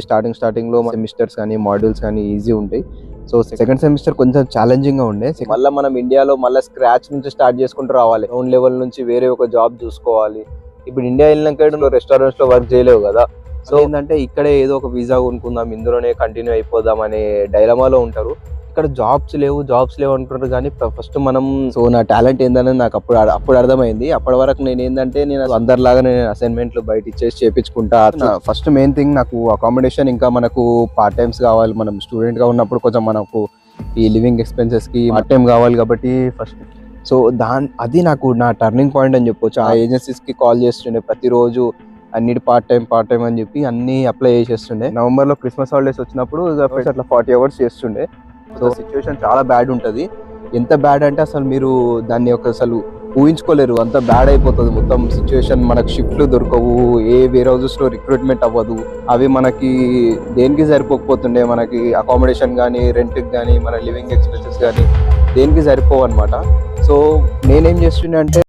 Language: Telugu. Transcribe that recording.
స్టార్టింగ్ లో సెమిస్టర్స్ కానీ మాడ్యూల్స్ కానీ ఈజీ ఉంటాయి. సో సెకండ్ సెమిస్టర్ కొంచెం ఛాలెంజింగ్ గా ఉండే. మళ్ళీ మనం ఇండియాలో మళ్ళీ స్క్రాచ్ నుంచి స్టార్ట్ చేసుకుంటూ రావాలి. గ్రౌండ్ లెవెల్ నుంచి వేరే ఒక జాబ్ చూసుకోవాలి. ఇప్పుడు ఇండియా వెళ్ళినాక రెస్టారెంట్స్ లో వర్క్ చేయలేవు కదా. సో ఏంటంటే ఇక్కడే ఏదో ఒక వీసా కొనుక్కుందాం, ఇందులోనే కంటిన్యూ అయిపోదాం అనే డైలమాలో ఉంటారు. ఇక్కడ జాబ్స్ లేవు అంటున్నారు. కానీ ఫస్ట్ మనం నా టాలెంట్ ఏందనేది నాకు అప్పుడు అర్థమైంది. అప్పటి వరకు నేను అందరిలాగా నేను అసైన్మెంట్లు బయట ఇచ్చేసి చేపించుకుంటా. ఫస్ట్ మెయిన్ థింగ్ నాకు అకామిడేషన్, ఇంకా మనకు పార్ట్ టైమ్స్ కావాలి. మనం స్టూడెంట్ గా ఉన్నప్పుడు కొంచెం మనకు ఈ లివింగ్ ఎక్స్పెన్సెస్ కి పార్ట్ టైం కావాలి కాబట్టి ఫస్ట్ అది నాకు నా టర్నింగ్ పాయింట్ అని చెప్పొచ్చు. ఆ ఏజెన్సీస్ కి కాల్ చేస్తుండే ప్రతిరోజు, అన్నిటి పార్ట్ టైం అని చెప్పి అన్ని అప్లై చేసేస్తుండే. నవంబర్ లో క్రిస్మస్ హాలిడేస్ వచ్చినప్పుడు అట్లా 40 hours చేస్తుండే. సో సిచ్యువేషన్ చాలా బ్యాడ్ ఉంటుంది. ఎంత బ్యాడ్ అంటే అసలు మీరు దాన్ని అసలు ఊహించుకోలేరు. అంత బ్యాడ్ అయిపోతుంది మొత్తం సిచ్యువేషన్. మనకు షిఫ్ట్లు దొరకవు, ఏ వేర్ హౌసెస్ లో రిక్రూట్మెంట్ అవ్వదు. అవి మనకి దేనికి సరిపోకపోతుండే. మనకి అకామిడేషన్ కానీ, రెంట్కి కానీ, మన లివింగ్ ఎక్స్పెన్సెస్ కానీ దేనికి సరిపోవు అనమాట. సో నేనేం చేస్తుండే అంటే